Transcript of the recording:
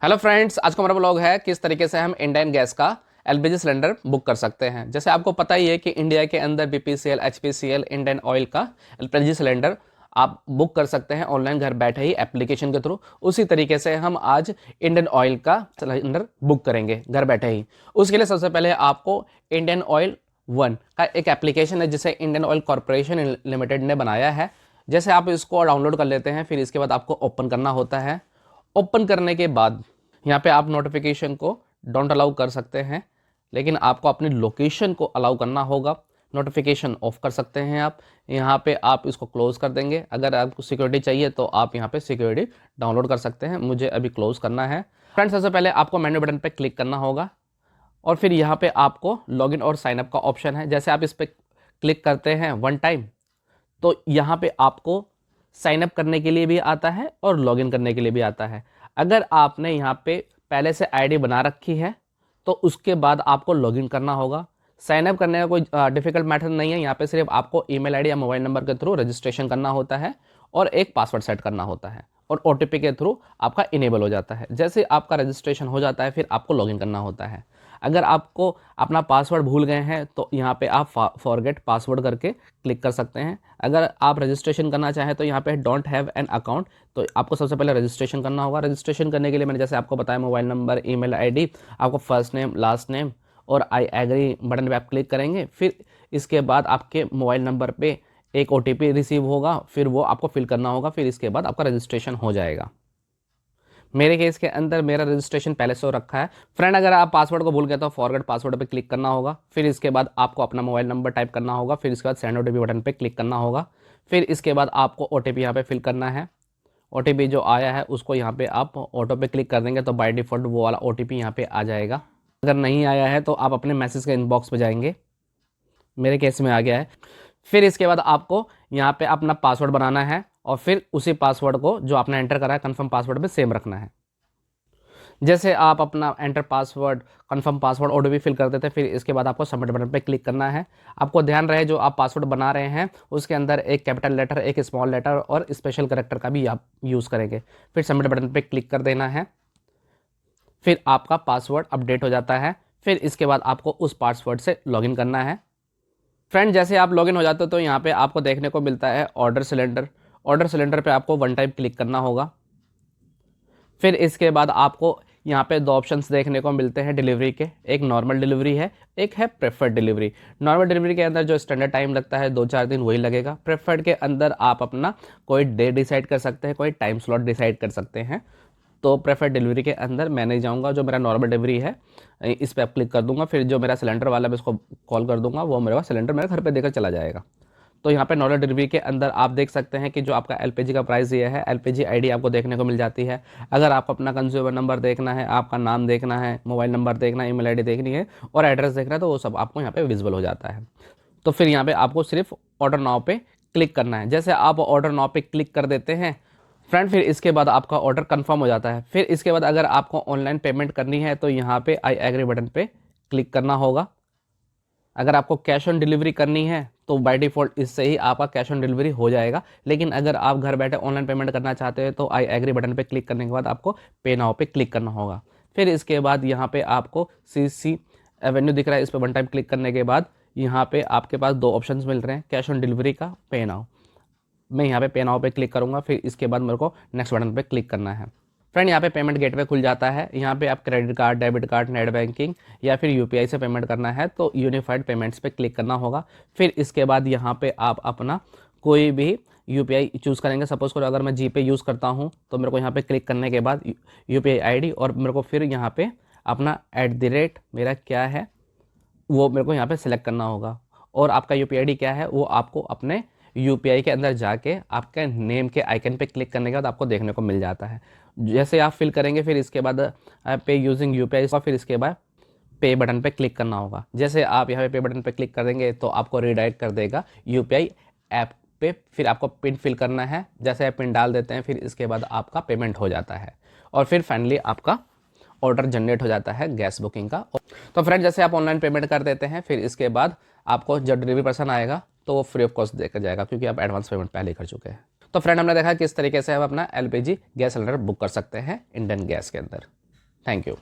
Hello friends, आज का हमारा ब्लॉग है किस तरीके से हम इंडियन गैस का एलपीजी सिलेंडर बुक कर सकते हैं। जैसे आपको पता ही है कि इंडिया के अंदर बीपीसीएल, एचपीसीएल, इंडियन ऑयल का एलपीजी सिलेंडर आप बुक कर सकते हैं ऑनलाइन घर बैठे ही एप्लीकेशन के थ्रू। उसी तरीके से हम आज इंडियन ऑयल का सिलेंडर बुक करेंगे घर बैठे ही। उसके लिए सबसे पहले आपको इंडियन ऑयल वन का एक एप्लीकेशन है जिसे इंडियन ऑयल कॉरपोरेशन लिमिटेड ने बनाया है। जैसे आप इसको डाउनलोड कर लेते हैं, फिर इसके बाद आपको ओपन करना होता है। ओपन करने के बाद यहाँ पे आप नोटिफिकेशन को डोंट अलाउ कर सकते हैं, लेकिन आपको अपनी लोकेशन को अलाउ करना होगा। नोटिफिकेशन ऑफ कर सकते हैं आप। यहाँ पे आप इसको क्लोज कर देंगे। अगर आपको सिक्योरिटी चाहिए तो आप यहाँ पे सिक्योरिटी डाउनलोड कर सकते हैं। मुझे अभी क्लोज करना है। फ्रेंड्स, सबसे पहले आपको मेन्यू बटन पे क्लिक करना होगा और फिर यहाँ पे आपको लॉगिन और साइनअप का ऑप्शन है। जैसे आप इस पर क्लिक करते हैं वन टाइम, तो यहाँ पे आपको साइन अप करने के लिए भी आता है और लॉगिन करने के लिए भी आता है। अगर आपने यहाँ पे पहले से आईडी बना रखी है तो उसके बाद आपको लॉगिन करना होगा। साइन अप करने का कोई डिफिकल्ट मैथड नहीं है। यहाँ पे सिर्फ आपको ईमेल आईडी या मोबाइल नंबर के थ्रू रजिस्ट्रेशन करना होता है और एक पासवर्ड सेट करना होता है और ओटीपी के थ्रू आपका इनेबल हो जाता है। जैसे आपका रजिस्ट्रेशन हो जाता है फिर आपको लॉगिन करना होता है। अगर आपको अपना पासवर्ड भूल गए हैं तो यहाँ पे आप फॉरगेट पासवर्ड करके क्लिक कर सकते हैं। अगर आप रजिस्ट्रेशन करना चाहें तो यहाँ पे डोंट हैव एन अकाउंट, तो आपको सबसे पहले रजिस्ट्रेशन करना होगा। रजिस्ट्रेशन करने के लिए मैंने जैसे आपको बताया मोबाइल नंबर, ईमेल आईडी, आपको फर्स्ट नेम, लास्ट नेम और आई एग्री बटन पे आप क्लिक करेंगे। फिर इसके बाद आपके मोबाइल नंबर पे एक ओटीपी रिसीव होगा, फिर वो आपको फिल करना होगा। फिर इसके बाद आपका रजिस्ट्रेशन हो जाएगा। मेरे केस के अंदर मेरा रजिस्ट्रेशन पहले से हो रखा है। फ्रेंड, अगर आप पासवर्ड को भूल गए तो फॉरगेट पासवर्ड पे क्लिक करना होगा। फिर इसके बाद आपको अपना मोबाइल नंबर टाइप करना होगा। फिर इसके बाद सेंड ओटीपी बटन पे क्लिक करना होगा। फिर इसके बाद आपको ओटीपी यहाँ पे फिल करना है। ओटीपी जो आया है उसको यहाँ पे आप ऑटो पे क्लिक कर देंगे तो बाय डिफ़ॉल्ट वो वाला ओटीपी यहाँ पे आ जाएगा। अगर नहीं आया है तो आप अपने मैसेज के इनबॉक्स पे जाएंगे। मेरे केस में आ गया है। फिर इसके बाद आपको यहाँ पे अपना पासवर्ड बनाना है और फिर उसी पासवर्ड को जो आपने एंटर करा है कन्फर्म पासवर्ड पे सेम रखना है। जैसे आप अपना enter password, confirm password OTP fill कर देते हैं, फिर इसके बाद आपको सबमिट बटन पे क्लिक करना है। आपको ध्यान रहे जो आप पासवर्ड बना रहे हैं उसके अंदर एक कैपिटल लेटर, एक स्मॉल लेटर और स्पेशल कैरेक्टर का भी आप यूज़ करेंगे। फिर सबमिट बटन पे क्लिक कर देना है। फिर आपका पासवर्ड अपडेट हो जाता है। फिर इसके बाद आपको उस पासवर्ड से लॉगिन करना है। फ्रेंड, जैसे आप लॉगिन हो जाते हो तो यहाँ पे आपको देखने को मिलता है ऑर्डर सिलेंडर। ऑर्डर सिलेंडर पे आपको वन टाइम क्लिक करना होगा। फिर इसके बाद आपको यहाँ पे दो ऑप्शंस देखने को मिलते हैं डिलीवरी के। एक नॉर्मल डिलीवरी है, एक है प्रेफर्ड डिलीवरी। नॉर्मल डिलीवरी के अंदर जो स्टैंडर्ड टाइम लगता है 2-4 दिन वही लगेगा। प्रेफर्ड के अंदर आप अपना कोई डे डिसाइड कर सकते हैं, कोई टाइम स्लॉट डिसाइड कर सकते हैं। तो प्रेफर्ड डिलीवरी के अंदर मैं नहीं जाऊँगा। जो मेरा नॉर्मल डिलीवरी है इस पर क्लिक कर दूंगा। फिर जो मेरा सिलेंडर वाला मैं उसको कॉल कर दूंगा, वो मेरा सिलेंडर मेरे घर पर देकर चला जाएगा। तो यहाँ पे नॉर्मल डिलीवरी के अंदर आप देख सकते हैं कि जो आपका एलपीजी का प्राइस ये है, एलपीजी आईडी आपको देखने को मिल जाती है। अगर आपको अपना कंज्यूमर नंबर देखना है, आपका नाम देखना है, मोबाइल नंबर देखना है, ईमेल आईडी देखनी है और एड्रेस देखना है तो वो सब आपको यहाँ पे विजिबल हो जाता है। तो फिर यहाँ पे आपको सिर्फ ऑर्डर नाउ पे क्लिक करना है। जैसे आप ऑर्डर नाउ पे क्लिक कर देते हैं फ्रेंड, फिर इसके बाद आपका ऑर्डर कन्फर्म हो जाता है। फिर इसके बाद अगर आपको ऑनलाइन पेमेंट करनी है तो यहाँ पे आई एग्री बटन पे क्लिक करना होगा। अगर आपको कैश ऑन डिलीवरी करनी है तो बाय डिफ़ॉल्ट इससे ही आपका कैश ऑन डिलीवरी हो जाएगा। लेकिन अगर आप घर बैठे ऑनलाइन पेमेंट करना चाहते हैं तो आई एग्री बटन पे क्लिक करने के बाद आपको पे नाउ पे क्लिक करना होगा। फिर इसके बाद यहाँ पे आपको सीसी एवेन्यू दिख रहा है, इस पर वन टाइम क्लिक करने के बाद यहाँ पे आपके पास दो ऑप्शंस मिल रहे हैं, कैश ऑन डिलीवरी का, पे नाउ। मैं यहाँ पे नाउ पे क्लिक करूँगा। फिर इसके बाद मेरे को नेक्स्ट बटन पे क्लिक करना है। फ्रेंड, यहाँ पे पेमेंट गेटवे खुल जाता है। यहाँ पे आप credit card, debit card, net banking या फिर यूपीआई से पेमेंट करना है तो यूनिफाइड पेमेंट्स पे क्लिक करना होगा। फिर इसके बाद यहाँ पे आप अपना कोई भी यूपीआई चूज़ करेंगे। सपोज़ करो अगर मैं जीपे यूज़ करता हूँ तो मेरे को यहाँ पे क्लिक करने के बाद यूपीआई आईडी और मेरे को फिर यहाँ पे अपना @ मेरा क्या है वो मेरे को यहाँ पे सिलेक्ट करना होगा। और आपका यूपीआई आईडी क्या है वो आपको अपने यूपीआई के अंदर जाके आपके नेम के आइकन पे क्लिक करने के बाद आपको देखने को मिल जाता है। जैसे आप फिल करेंगे फिर इसके बाद पे यूजिंग यूपीआई और फिर इसके बाद पे बटन पे क्लिक करना होगा। जैसे आप यहाँ पे बटन पे क्लिक कर देंगे तो आपको रीडायरेक्ट कर देगा यूपीआई ऐप पे। फिर आपको पिन फिल करना है। जैसे आप पिन डाल देते हैं फिर इसके बाद आपका पेमेंट हो जाता है और फिर फाइनली आपका ऑर्डर जनरेट हो जाता है गैस बुकिंग का। तो फ्रेंड, जैसे आप ऑनलाइन पेमेंट कर देते हैं फिर इसके बाद आपको जब डिलीवरी पर्सन आएगा तो वो फ्री ऑफ कॉस्ट देकर जाएगा क्योंकि आप एडवांस पेमेंट पहले ही कर चुके हैं। तो फ्रेंड, हमने देखा किस तरीके से हम अपना एलपीजी गैस सिलेंडर बुक कर सकते हैं इंडियन गैस के अंदर। Thank you.